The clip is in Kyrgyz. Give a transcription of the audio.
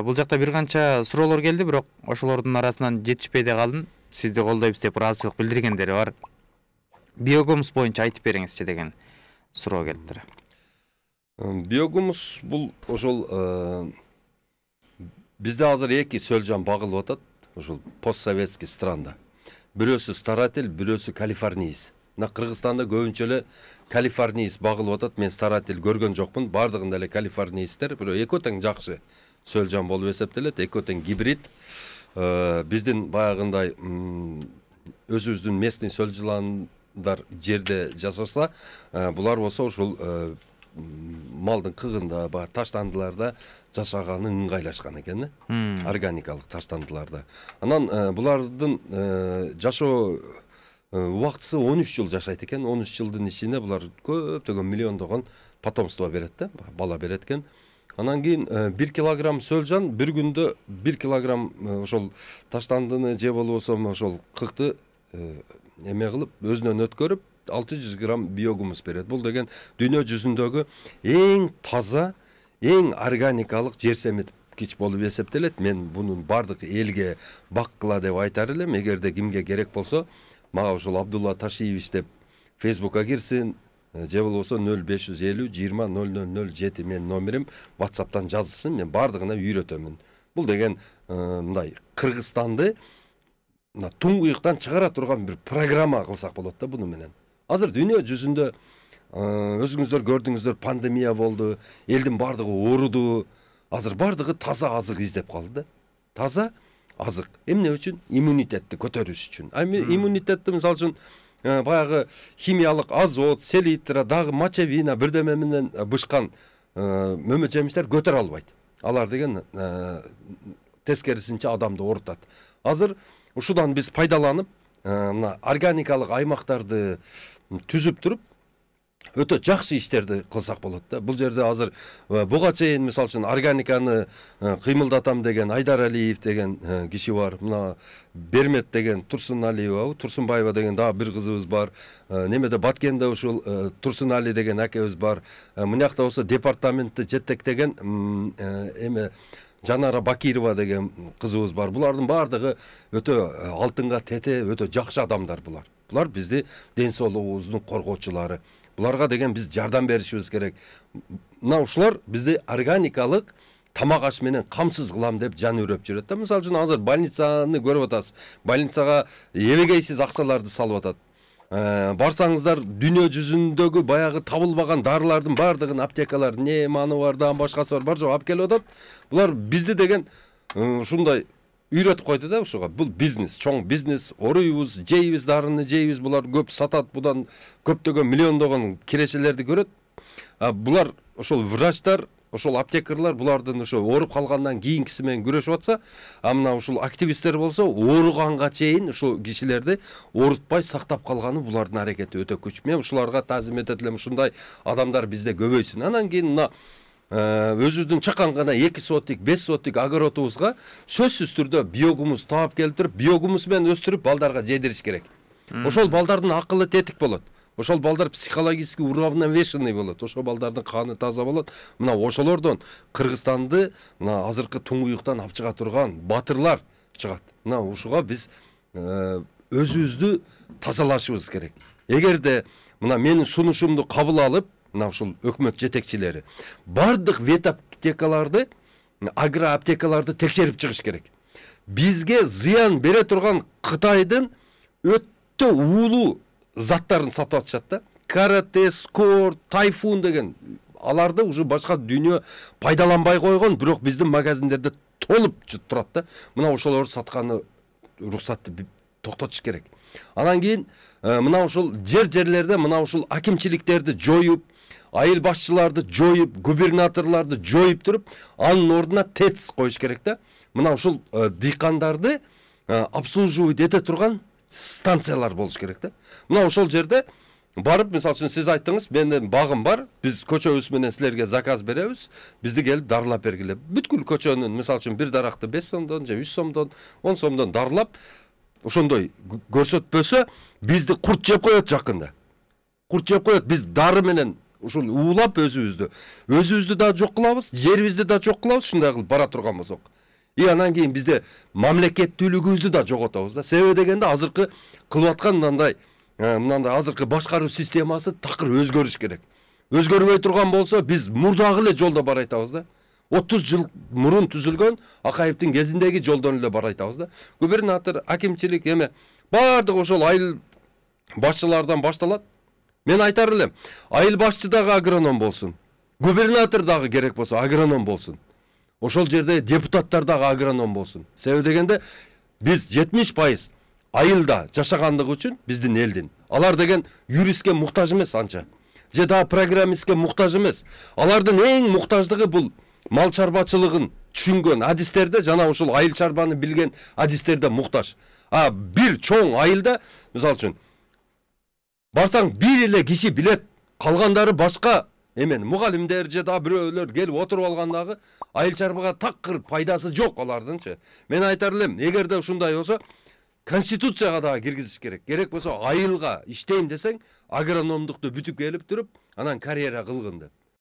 Бул жакта бир канча суроолор келди, бирок ошолордун арасынан жетишпей да калдым. Сизди колдойбуз деп ыраазычылык билдиргендери бар. Биогумус боюнча айтып бериңизчи деген суроо келиптир. Биогумус бул ошол бизде азыр эки сөлжан багылып атат, ошол постсоветский страндо. Бирөөсү старатель, бирөөсү калифорниец. На Кыргызстанда көбүнчө эле калифорниец багылып атат. Мен старатель көргөн жокмун. Бардыгында эле калифорниецтер, бирөө экөө тең жакшы сөлжан болуп эсептелет, экөө тең гибрид. Биздин баягындай өзүбүздүн местный сөлжандар жерде жашаса, булар болсо ошол малдын кыгында, таштандыларда жашаганы ыңгайлашкан экен, органикалык таштандыларда. Анан булардын жашоо убактысы 13 жыл жашайт экен. 13 жылдын ичинде булар көптөгөн миллиондогон потомство берет да, бала берет экен. Анан кийин 1 килограмм сөлжан бир күндө 1 килограмм ошол таштандыны же болбосо ошол кыкты эме кылып өзүнөн өткөрүп 600 грамм биогумус берет. Бул деген дүйнө жүзүндөгү эң таза, эң органикалык жер семеткич болуп эсептелет. Мен бунун бардык элге баккыла деп айтар элем. Эгерде кимге керек болсо, мага ошол Абдулла Ташиевич деп Фейсбукка кирсин, же болбосо 0550 20 0007 менин номерим, WhatsApp'тан жазсын, мен бардыгына үйрөтөмүн. Бул деген мындай Кыргызстанды туңгуюктан чыгара турган бир программа кылсак болот да буну менен. Азыр дүйнө жүзүндө өзүңүздөр көрдүңүздөр, пандемия болду, элдин бардыгы ооруду. Азыр бардыгы таза азык издеп калды да. Таза азык. Эмне үчүн? Иммунитетти көтөрүш үчүн. Иммунитетти мисалы үчүн баягы химиялык азот, селитра, дагы мочевина бирдеме менен бышкан мөмө жемиштер көтөрө албайт. Алар деген тескерисинче адамды оорутат. Азыр ушудан биз пайдаланып, мына органикалык аймактарды түзүп туруп, өтө жакшы иштерди кылсак болот да. Бул жерде азыр буга чейин мисалы үчүн органиканы кыймылдатам деген Айдар Алиев деген киши бар. Мына Бермет деген Турсуналиева, Турсунбаева деген дагы бир кызыбыз бар. Немеде Баткенде ушул Турсунали деген акебиз бар. Мынакта болсо департаментти жетектеген эме Жанара Бакирова деген кызыбыз бар. Булардын бардыгы өтө алтынга тете, өтө жакшы адамдар булар. Булар бизди ден соолугубуздун коргоочулары. Буларга деген биз жардам беришибиз керек. Мына ушулар бизди органикалык тамак аш менен камсыз кылам деп жан үрөп жүрөт да. Мисалы үчүн азыр больницаны көрүп атасыз. Больницага эбегейсиз акчаларды салып атат. Барсаңыздар дүйнө жүзүндөгү баягы табылбаган дарылардын бардыгын аптекалар, маны бар, дан башкасы бар жок алып келип атат. Булар бизди деген ушундай үйрөтүп койду да ушуга. Бул бизнес, чоң бизнес, оруйбуз, жейбиз, дарыны жейбиз, булар көп сатат, будан көптөгөн миллиондогон кирешелерди көрөт. Булар ошол врачтар, ошол аптекарлар булардын ошо ооруп калгандан кийинкиси менен күрөшүп атса, мына ушул активисттер болсо ооруганга чейин ушул кишилерди оорутпай сактап калганы булардын аракети өтө күч. Мен ушуларга таазим этет элем, ушундай адамдар бизде көбөйсүн. Анан кийин мына өзүбүздүн чакан гана 2 сотик, 5 сотик огородубузга сөзсүз түрдө биогумус таап келип туруп, биогумус менен өстүрүп балдарга жедириш керек. Ошол балдардын акылы тетик болот. Ошол балдар психологически уравновешенный болот. Ошол балдардын каны таза болот. Мына ошолордон Кыргызстанды мына азыркы туңгуюктан алып чыга турган батырлар чыгат. Мына ушуга биз өзүбүздү тазалашыбыз керек. Эгерде мына менин сунушумду кабыл алып, мына ушул өкмөт жетекчилери бардык вет аптекаларды, агро аптекаларды текшерип чыгыш керек. Бизге зыян бере турган Кытайдын өтө уулуу заттарын сатып атышат да. Карате, Скор, Тайфун деген аларды уже башка дүйнө пайдаланбай койгон, бирок биздин магазиндерде толуп турат да. Мына ошолорду сатканы уруксатты токтотуш керек. Анан кийин мына ушул жерлерде мына ушул акимчиликтерди жоюп, айыл башчыларды жоюп, губернаторларды жоюп туруп, анын ордуна ТЭЦ коюш керек да. Мына ушул дыйкандарды обслуживать эте турган станциялар болуш керек да. Мына ошол жерде барып, мисалы үчүн сиз айттыңыз, менин багым бар, биз көчөбүз менен силерге заказ беребиз, бизди келип дарылап бергиле. Бүткүл көчөнүн, мисалы үчүн бир даракты 5 сомдон же 3 сомдон, 10 сомдон дарылап, ошондой көрсөтпөсө бизди курт жеп коет жакында. Курт жеп коет, биз дары менен ушул уулап өзүбүздү да жок кылабыз, жерибизди да жок кылабыз, ушундай кылып бара турган болсок. Анан кийин бизде мамлекеттүүлүгүбүздү да жоготобуз да. Себеби дегенде азыркы кылып аткан мындай азыркы башкаруу системасы такыр өзгөрүш керек. Өзгөрбөй турган болсо биз мурдагы эле жолдо бара атабыз да. 30 жыл мурун түзүлгөн Акаевдин кезиндеги жолдон эле бара атабыз да. Губернатор, акимчилик эме баардыгы ошол айыл башчылардан башталат. Мен айтар элем, айыл башчы дагы агроном болсун. Губернатор дагы керек болсо агроном болсун. Ошол жерде депутаттар дагы агроном болсун. Себеби дегенде биз 70% айылда жашагандыгы үчүн биздин элдин. Алар деген юристке муктаж эмес анча. Же да программистке муктаж эмес. Алардын эң муктаждыгы бул мал чарбачылыгын түшүнгөн адистерде, жана ушул айыл чарбаны билген адистерде муктаж. Бир чоң айылда, мисалы үчүн, барсаң бир эле киши билет, калгандары башка эмен мугалимдер же да бирөөлөр келип отуруп алгандагы айыл чарбага такыр пайдасы жок алардынчы. Мен айтар элем, эгерде ушундай болсо, конституцияга дагы киргизиш керек. Керек болсо айылга иштейм десең, агрономдукту бүтүп келип туруп, анан карьера кылгын деп.